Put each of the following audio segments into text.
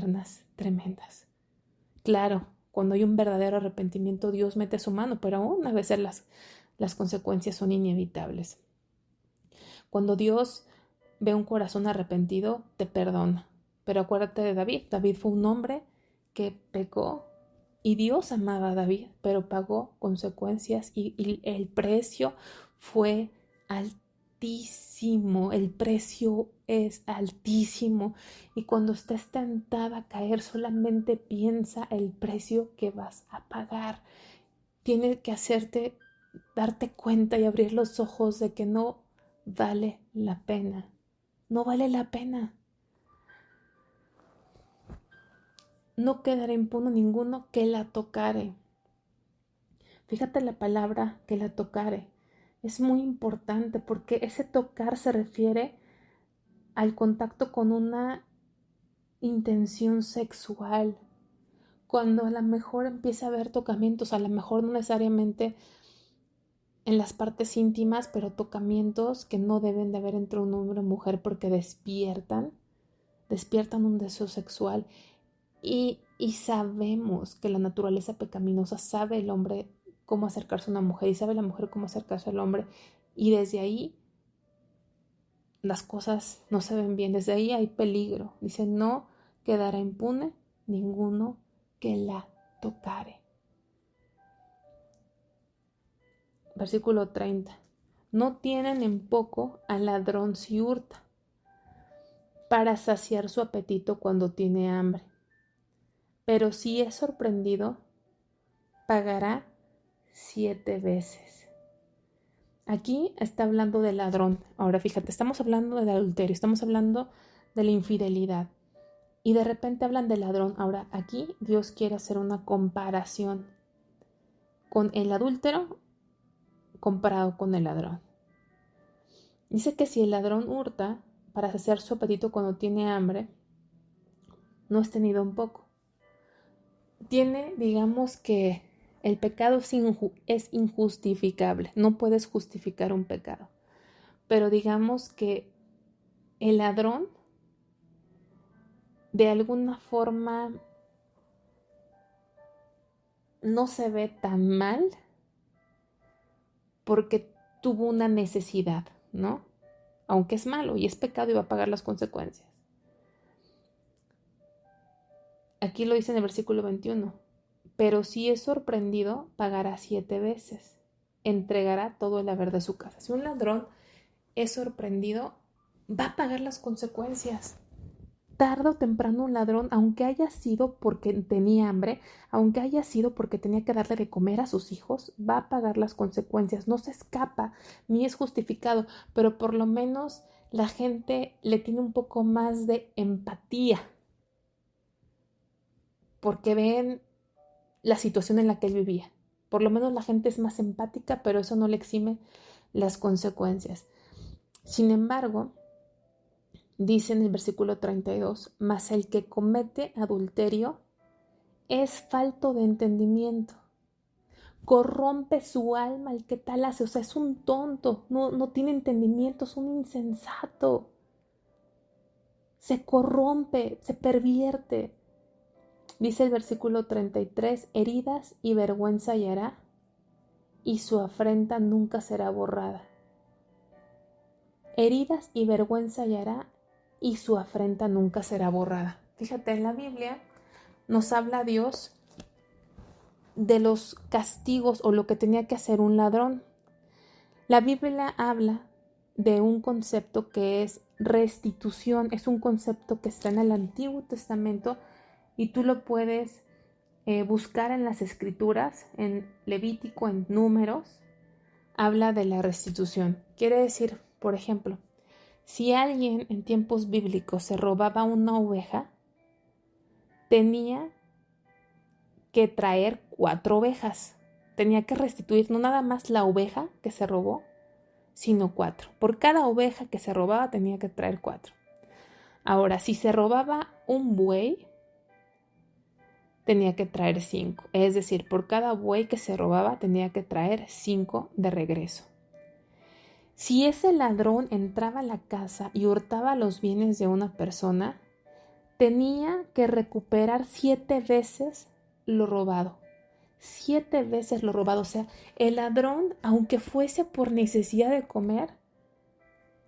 eternas tremendas. Claro, cuando hay un verdadero arrepentimiento, Dios mete su mano, pero aún a veces las consecuencias son inevitables. Cuando Dios ve un corazón arrepentido, te perdona. Pero acuérdate de David. David fue un hombre que pecó y Dios amaba a David, pero pagó consecuencias y el precio fue altísimo. El precio es altísimo. Y cuando estés tentada a caer, solamente piensa el precio que vas a pagar. Tienes que darte cuenta y abrir los ojos de que no vale la pena. No vale la pena. No quedará impune ninguno que la tocare. Fíjate la palabra que la tocare. Es muy importante porque ese tocar se refiere al contacto con una intención sexual. Cuando a lo mejor empieza a haber tocamientos, a lo mejor no necesariamente en las partes íntimas, pero tocamientos que no deben de haber entre un hombre y mujer porque despiertan un deseo sexual. Y sabemos que la naturaleza pecaminosa, sabe el hombre cómo acercarse a una mujer y sabe la mujer cómo acercarse al hombre. Y desde ahí las cosas no se ven bien, desde ahí hay peligro. Dice, no quedará impune ninguno que la tocare. Versículo 30. No tienen en poco al ladrón si hurta, para saciar su apetito cuando tiene hambre. Pero si es sorprendido, pagará 7 veces. Aquí está hablando del ladrón. Ahora fíjate, estamos hablando del adulterio, estamos hablando de la infidelidad. Y de repente hablan del ladrón. Ahora aquí Dios quiere hacer una comparación con el adúltero comparado con el ladrón. Dice que si el ladrón hurta para saciar su apetito cuando tiene hambre, no es tenido un poco. Tiene, digamos que el pecado es injustificable, no puedes justificar un pecado. Pero digamos que el ladrón de alguna forma no se ve tan mal porque tuvo una necesidad, ¿no? Aunque es malo y es pecado y va a pagar las consecuencias. Aquí lo dice en el versículo 21. Pero si es sorprendido, pagará 7 veces. Entregará todo el haber de su casa. Si un ladrón es sorprendido, va a pagar las consecuencias. Tarde o temprano un ladrón, aunque haya sido porque tenía hambre, aunque haya sido porque tenía que darle de comer a sus hijos, va a pagar las consecuencias. No se escapa, ni es justificado, pero por lo menos la gente le tiene un poco más de empatía, porque ven la situación en la que él vivía. Por lo menos la gente es más empática, pero eso no le exime las consecuencias. Sin embargo, dice en el versículo 32, mas el que comete adulterio es falto de entendimiento. Corrompe su alma el que tal hace. O sea, es un tonto, no tiene entendimiento, es un insensato. Se corrompe, se pervierte. Dice el versículo 33, heridas y vergüenza hallará, y su afrenta nunca será borrada. Heridas y vergüenza hallará, y su afrenta nunca será borrada. Fíjate, en la Biblia nos habla Dios de los castigos o lo que tenía que hacer un ladrón. La Biblia habla de un concepto que es restitución. Es un concepto que está en el Antiguo Testamento y tú lo puedes buscar en las Escrituras, en Levítico, en Números. Habla de la restitución. Quiere decir, por ejemplo, si alguien en tiempos bíblicos se robaba una oveja, tenía que traer 4 ovejas. Tenía que restituir no nada más la oveja que se robó, sino 4. Por cada oveja que se robaba tenía que traer 4. Ahora, si se robaba un buey, tenía que traer 5. Es decir, por cada buey que se robaba tenía que traer 5 de regreso. Si ese ladrón entraba a la casa y hurtaba los bienes de una persona, tenía que recuperar 7 veces lo robado. 7 veces lo robado. O sea, el ladrón, aunque fuese por necesidad de comer,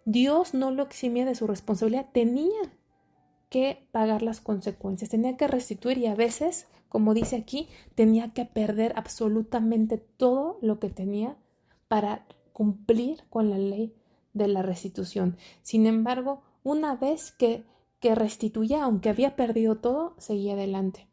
Dios no lo eximía de su responsabilidad. Tenía que pagar las consecuencias, tenía que restituir y a veces, como dice aquí, tenía que perder absolutamente todo lo que tenía para cumplir con la ley de la restitución. Sin embargo, una vez que restituía, aunque había perdido todo, seguía adelante.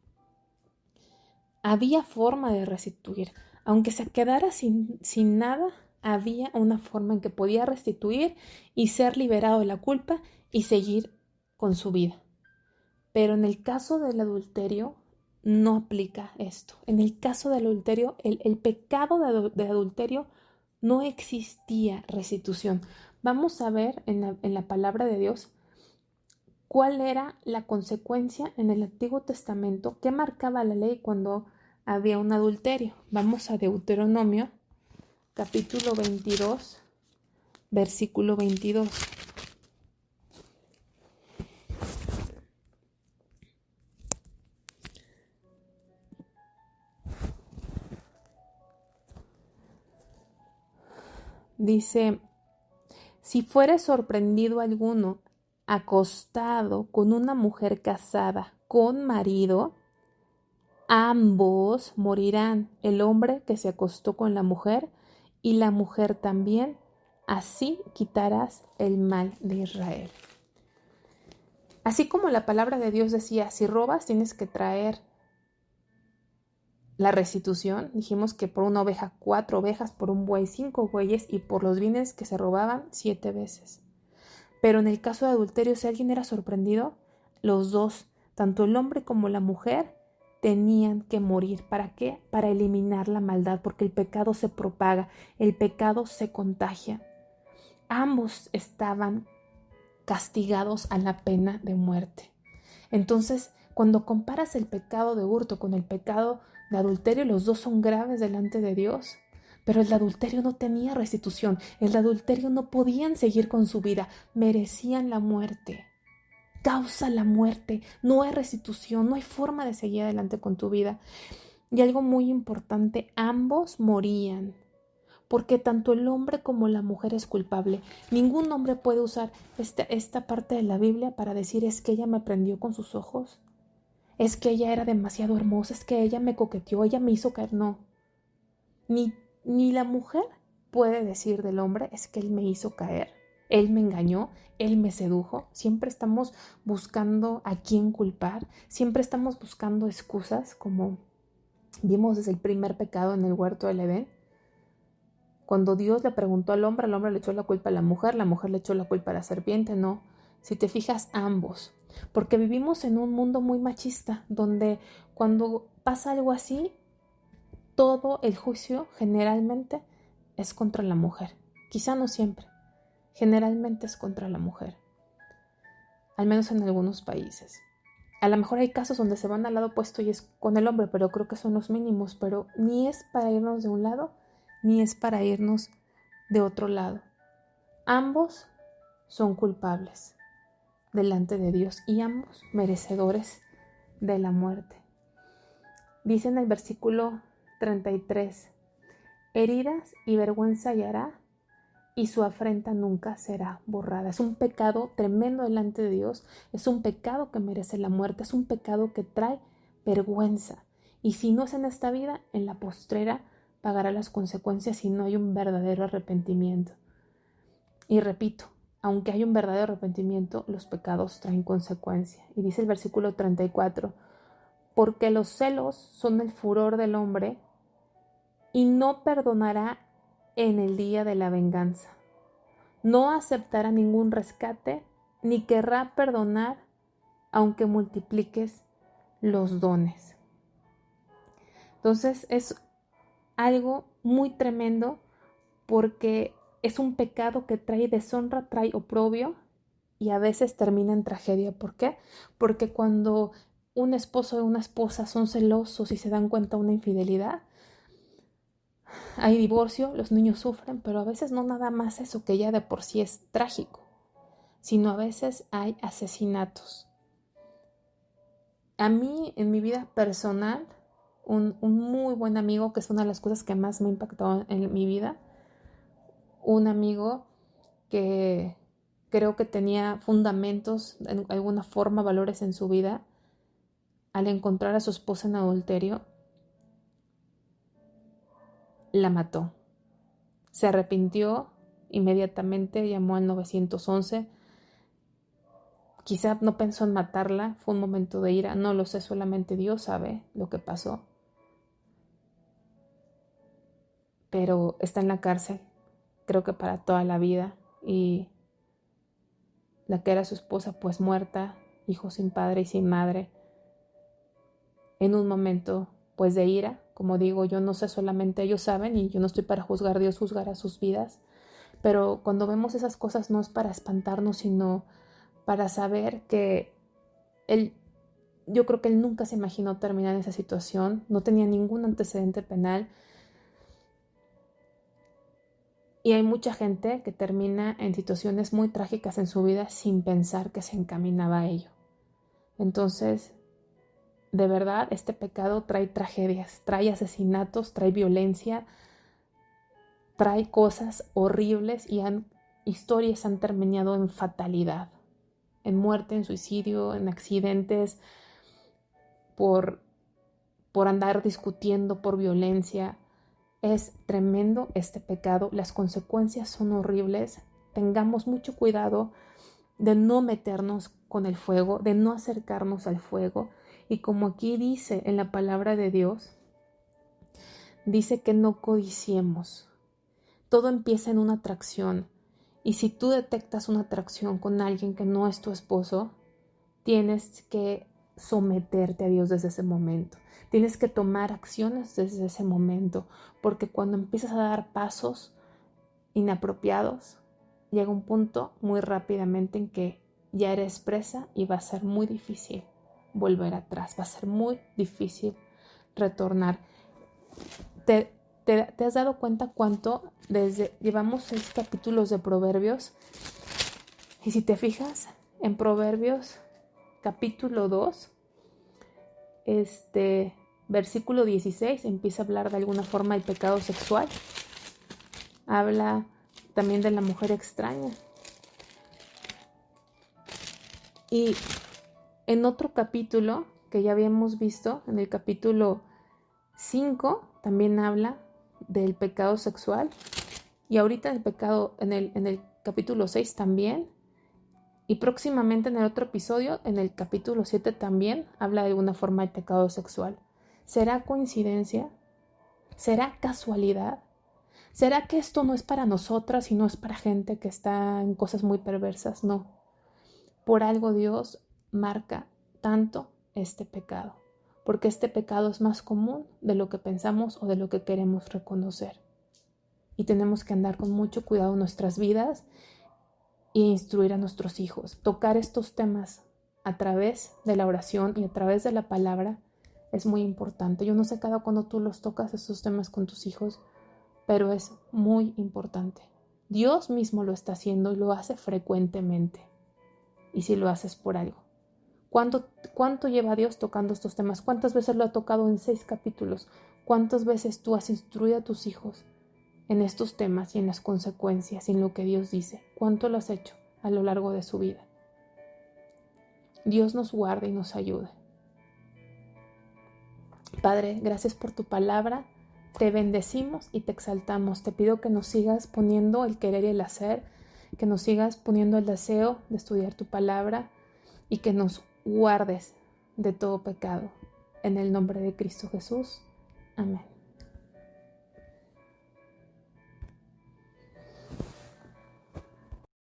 Había forma de restituir. Aunque se quedara sin nada, había una forma en que podía restituir y ser liberado de la culpa y seguir con su vida. Pero en el caso del adulterio no aplica esto. En el caso del adulterio, el pecado de adulterio no existía restitución. Vamos a ver en la palabra de Dios cuál era la consecuencia en el Antiguo Testamento, qué marcaba la ley cuando había un adulterio. Vamos a Deuteronomio, capítulo 22, versículo 22. Dice: si fuere sorprendido alguno acostado con una mujer casada con marido, ambos morirán, el hombre que se acostó con la mujer y la mujer también. Así quitarás el mal de Israel. Así como la palabra de Dios decía, si robas tienes que traer la restitución. Dijimos que por una oveja 4 ovejas, por un buey 5 bueyes y por los bienes que se robaban 7 veces. Pero en el caso de adulterio, si alguien era sorprendido, los dos, tanto el hombre como la mujer, tenían que morir. ¿Para qué? Para eliminar la maldad, porque el pecado se propaga, el pecado se contagia. Ambos estaban castigados a la pena de muerte. Entonces, cuando comparas el pecado de hurto con el pecado de adulterio, los dos son graves delante de Dios. Pero el adulterio no tenía restitución, el adulterio no podían seguir con su vida, merecían la muerte. Causa la muerte, no hay restitución, no hay forma de seguir adelante con tu vida. Y algo muy importante, ambos morían, porque tanto el hombre como la mujer es culpable. Ningún hombre puede usar esta parte de la Biblia para decir: es que ella me prendió con sus ojos, es que ella era demasiado hermosa, es que ella me coqueteó, ella me hizo caer. No, ni la mujer puede decir del hombre: es que él me hizo caer, él me engañó, él me sedujo. Siempre estamos buscando a quién culpar, siempre estamos buscando excusas, como vimos desde el primer pecado en el huerto del Edén. Cuando Dios le preguntó al hombre le echó la culpa a la mujer le echó la culpa a la serpiente. No, si te fijas, ambos. Porque vivimos en un mundo muy machista, donde cuando pasa algo así, todo el juicio generalmente es contra la mujer. Quizá no siempre, generalmente es contra la mujer, al menos en algunos países. A lo mejor hay casos donde se van al lado opuesto y es con el hombre, pero creo que son los mínimos. Pero ni es para irnos de un lado, ni es para irnos de otro lado. Ambos son culpables delante de Dios y ambos merecedores de la muerte. Dice en el versículo 33: heridas y vergüenza hallará, y su afrenta nunca será borrada. Es un pecado tremendo delante de Dios, es un pecado que merece la muerte, es un pecado que trae vergüenza. Y si no es en esta vida, en la postrera pagará las consecuencias si no hay un verdadero arrepentimiento. Y repito, aunque hay un verdadero arrepentimiento, los pecados traen consecuencia. Y dice el versículo 34: porque los celos son el furor del hombre, y no perdonará en el día de la venganza. No aceptará ningún rescate, ni querrá perdonar, aunque multipliques los dones. Entonces es algo muy tremendo, porque es un pecado que trae deshonra, trae oprobio y a veces termina en tragedia. ¿Por qué? Porque cuando un esposo o una esposa son celosos y se dan cuenta de una infidelidad, hay divorcio, los niños sufren, pero a veces no nada más eso, que ya de por sí es trágico, sino a veces hay asesinatos. A mí, en mi vida personal, un muy buen amigo, que es una de las cosas que más me ha impactado en mi vida, un amigo que creo que tenía fundamentos, en alguna forma, valores en su vida, al encontrar a su esposa en adulterio, la mató. Se arrepintió inmediatamente, llamó al 911. Quizá no pensó en matarla, fue un momento de ira, no lo sé, solamente Dios sabe lo que pasó. Pero está en la cárcel, creo que para toda la vida, y la que era su esposa pues muerta, hijo sin padre y sin madre, en un momento pues de ira. Como digo, yo no sé, solamente ellos saben, y yo no estoy para juzgar, Dios juzgará sus vidas, pero cuando vemos esas cosas no es para espantarnos, sino para saber que yo creo que él nunca se imaginó terminar en esa situación, no tenía ningún antecedente penal. Y hay mucha gente que termina en situaciones muy trágicas en su vida sin pensar que se encaminaba a ello. Entonces, de verdad, este pecado trae tragedias, trae asesinatos, trae violencia, trae cosas horribles, y historias han terminado en fatalidad, en muerte, en suicidio, en accidentes, por andar discutiendo, por violencia. Es tremendo este pecado, las consecuencias son horribles. Tengamos mucho cuidado de no meternos con el fuego, de no acercarnos al fuego. Y como aquí dice en la palabra de Dios, dice que no codiciemos. Todo empieza en una atracción. Y si tú detectas una atracción con alguien que no es tu esposo, tienes que someterte a Dios desde ese momento. Tienes que tomar acciones desde ese momento, porque cuando empiezas a dar pasos inapropiados, llega un punto muy rápidamente en que ya eres presa y va a ser muy difícil volver atrás, va a ser muy difícil retornar. ¿Te has dado cuenta cuánto llevamos 6 capítulos de Proverbios? Y si te fijas, en Proverbios capítulo 2, versículo 16, empieza a hablar de alguna forma del pecado sexual. Habla también de la mujer extraña. Y en otro capítulo que ya habíamos visto, en el capítulo 5, también habla del pecado sexual. Y ahorita en el capítulo 6 también. Y próximamente en el otro episodio, en el capítulo 7 también, habla de alguna forma del pecado sexual. ¿Será coincidencia? ¿Será casualidad? ¿Será que esto no es para nosotras y no es para gente que está en cosas muy perversas? No. Por algo Dios marca tanto este pecado, porque este pecado es más común de lo que pensamos o de lo que queremos reconocer. Y tenemos que andar con mucho cuidado en nuestras vidas e instruir a nuestros hijos. Tocar estos temas a través de la oración y a través de la palabra es muy importante. Yo no sé cada cuándo tú los tocas estos temas con tus hijos, pero es muy importante. Dios mismo lo está haciendo y lo hace frecuentemente. Y si lo haces por algo. ¿Cuánto lleva Dios tocando estos temas? ¿Cuántas veces lo ha tocado en 6 capítulos? ¿Cuántas veces tú has instruido a tus hijos en estos temas y en las consecuencias y en lo que Dios dice? ¿Cuánto lo has hecho a lo largo de su vida? Dios nos guarde y nos ayude. Padre, gracias por tu palabra. Te bendecimos y te exaltamos. Te pido que nos sigas poniendo el querer y el hacer, que nos sigas poniendo el deseo de estudiar tu palabra y que nos guardes de todo pecado. En el nombre de Cristo Jesús. Amén.